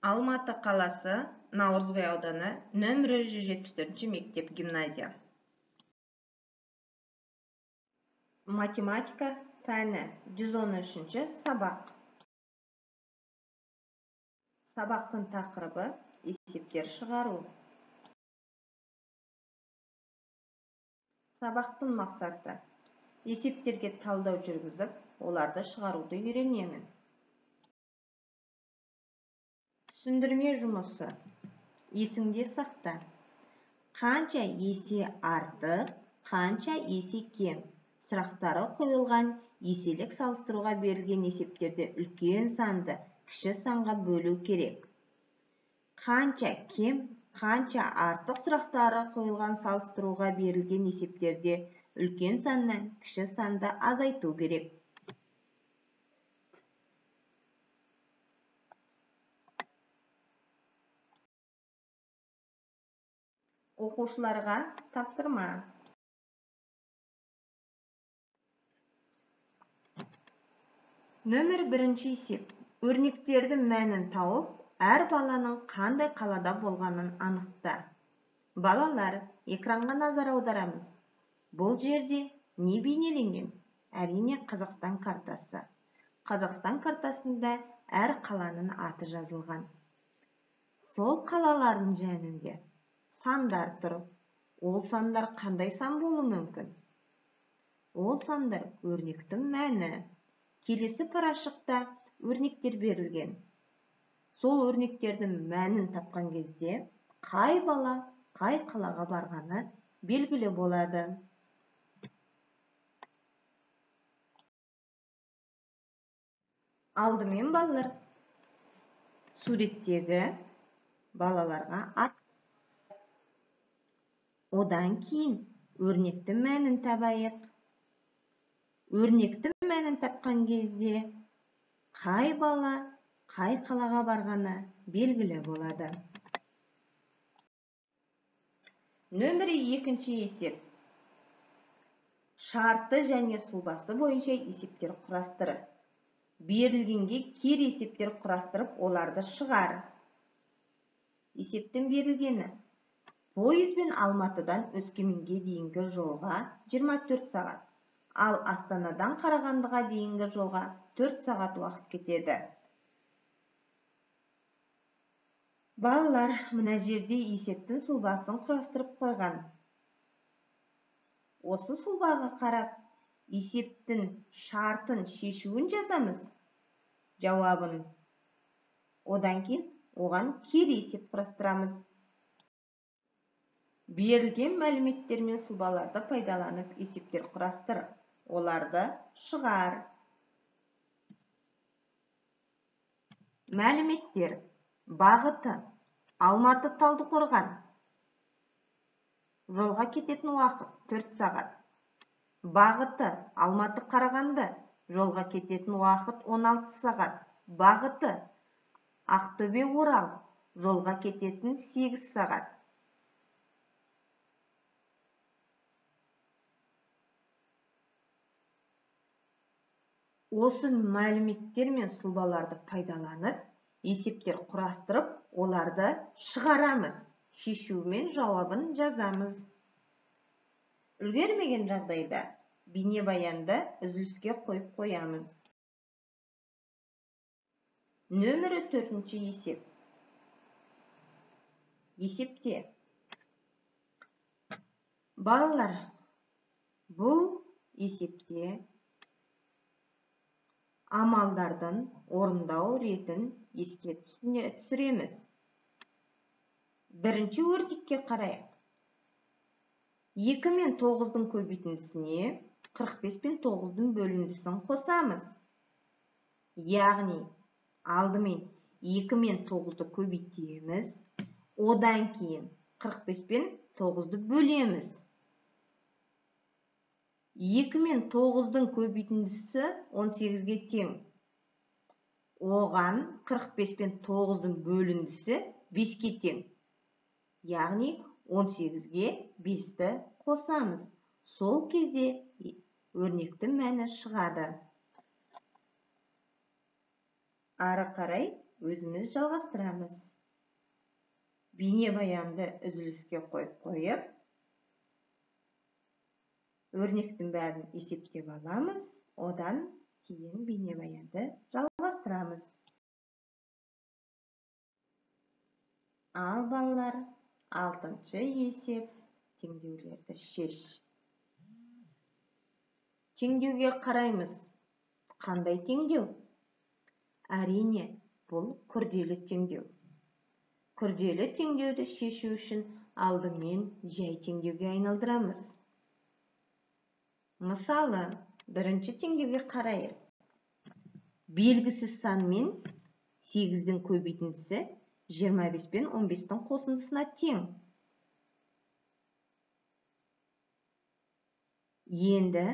Алматы қаласы, Наурызбай ауданы, нөмірі 174 мектеп гимназия. Математика пәні 113 сабақ. Сабақтың тақырыбы есептер шығару. Сабақтың мақсаты есептерге талдау жүргізіп, оларды шығаруды үйренемін. Түсіндірме жұмысы. Есіңде сақта. Қанша есе артық, қанша есе кем? Сұрақтары қойылған еселік салыстыруға берілген есептерді үлкен санды кіші санға бөлу керек. Қанша кем, қанша артық сұрақтары қойылған салыстыруға берілген есептерде үлкен саннан кіші санды азайту керек. Оқушыларға тапсырма. Нөмір 1 есеп. Өрнектердің мәнін тауып, әр баланың қандай қалада болғанын анықта. Балалар, экранға назар аударамыз. Бұл жерде не бейнеленген? Әрине Қазақстан картасы. Қазақстан картасында әр қаланың аты жазылған. Сол қалалардың жанында сандар тұр. Ол сандар қандай сан болуы мүмкін? Ол сандар өрнектің мәні. Келесі парашықта өрнектер берілген. Сол өрнектердің мәнін тапқан кезде қай бала қай қалаға барғаны белгілі болады. Алдымен балалар суреттегі балаларға ат. Одан кейін өрнектің мәнін табайық. Өрнектің мәнін тапқан кезде қай бала қай қалаға барғаны белгілі болады. Нөмірі 2 есеп. Шарты және сұлбасы бойынша есептер құрастыры. Берілгенге кер есептер құрастырып, оларды шығар. Есептің берілгені. Пойызбен Алматыдан Өскеменге дейінгі жолға 24 сағат, ал Астанадан Қарағандыға дейінгі жолға 4 сағат уақыт кетеді. Балалар, мына жерде есептің сұлбасын құрастырып қойған. Осы сұлбаға қарап, есептің шартын шешуін жазамыз. Жауабын. Одан кейін оған кер есеп құрастырамыз. Берілген мәліметтер мен сұлбаларды пайдаланып есептер құрастырып, оларды шығар. Мәліметтер. Бағыты. Алматы Талдықорған. Жолға кететін уақыт 4 сағат. Бағыты. Алматы Қарағанды. Жолға кететін уақыт 16 сағат. Бағыты. Ақтөбе Орал. Жолға кететін 8 сағат. Осы мәліметтер мен сұлбаларды пайдаланып, есептер құрастырып, оларды шығарамыз. Шешумен жауабын жазамыз. Үлгермеген жағдайда бейнебаянды үзіліске қойып қоямыз. Нөмірі 4 есеп. Есепте. Балалар, бұл есепте амалдардың орындау ретін еске түсіреміз. Бірінші өрнекке қарайық. 2 мен 9-дың көбейтіндісіне 45 пен 9-дың бөліндісін қосамыз. Яғни, алдымен 2 мен 9-ды көбейтеміз, одан кейін 45 пен 9-ды бөлеміз. 2 мен 9-дың көбейтіндісі 18-ге тең. Оған 45 пен 9-дың бөліндісі 5-ке тең. Яғни 18-ге 5-ті қосамыз. Сол кезде өрнектің мәні шығады. Ары қарай өзіміз жалғастырамыз. Бейнебаянды үзіліске қойып, өрнектің бәрін есептеп аламыз, одан кейін бейнебаянды жалғастырамыз. Ал балалар, 6-шы есеп теңдеулерді шеш. Теңдеуге қараймыз. Қандай теңдеу? Әрине, бұл күрделі теңдеу. Күрделі теңдеуді шешу үшін алдымен жай теңдеуге айналдырамыз. Мысалы, бірінші теңдеуге қарайық. Белгісіз сан мен 8-дің көбейтіндісі 25 пен 15-дің қосындысына тең. Енді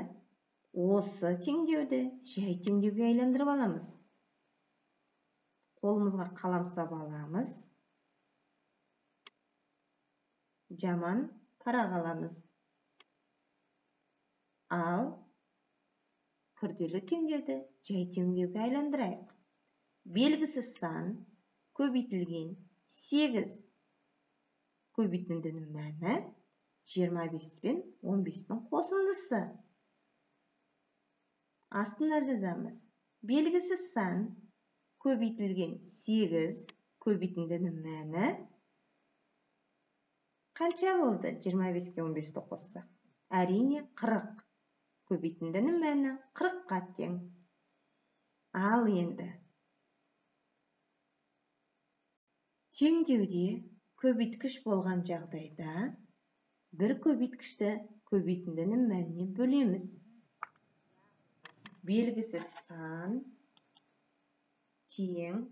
осы теңдеуді жай теңдеуге айландырып аламыз. Қолымызға қаламсап аламыз. Жаман парақ аламыз. Ал күрделі теңдеуді жай теңдеуге айландырайық. Белгісіз сан көбейтілген 8 көбейтіндінің мәні 25 пен 15-дің қосындысы. Астына жазамыз. Белгісіз сан көбейтілген 8 көбейтіндінің мәні қанша болды? 25-ке 15-ті қоссақ. Әрине 40. Көбейтіндінің мәні 40-қа тең. Ал енді теңдеуде көбейткіш болған жағдайда бір көбейткішті көбейтіндінің мәніне бөлеміз. Белгісіз сан тең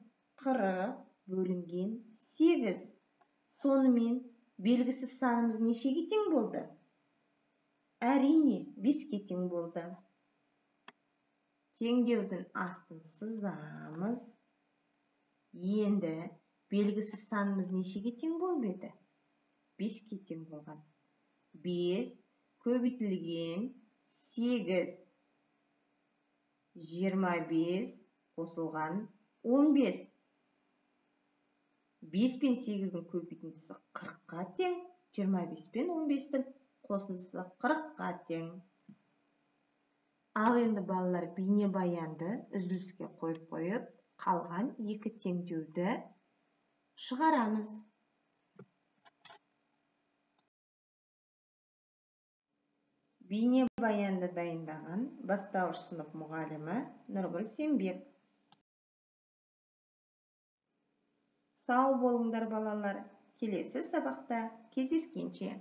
40 бөлінген 8. Сонымен белгісіз санымыз нешеге тең болды? Әрине, 5-ке тең болды. Теңдеудің астын сызамыз. Енді белгісіз санымыз нешеге тең болып еді? 5-ке тең болған. 5 көбейтілген 8. 25 қосылған 15. 5 пен 8-дің көбейтіндісі 40-қа тең. 25 пен 15-дің қосындысы 40-қа тең. Ал енді балалар бейнебаянды үзіліске қойып, қалған екі теңдеуді шығарамыз. Бейнебаянды дайындаған бастауыш сынып мұғалімі Нұргүл Сембек. Сау болыңдар балалар, келесі сабақта кездескенше.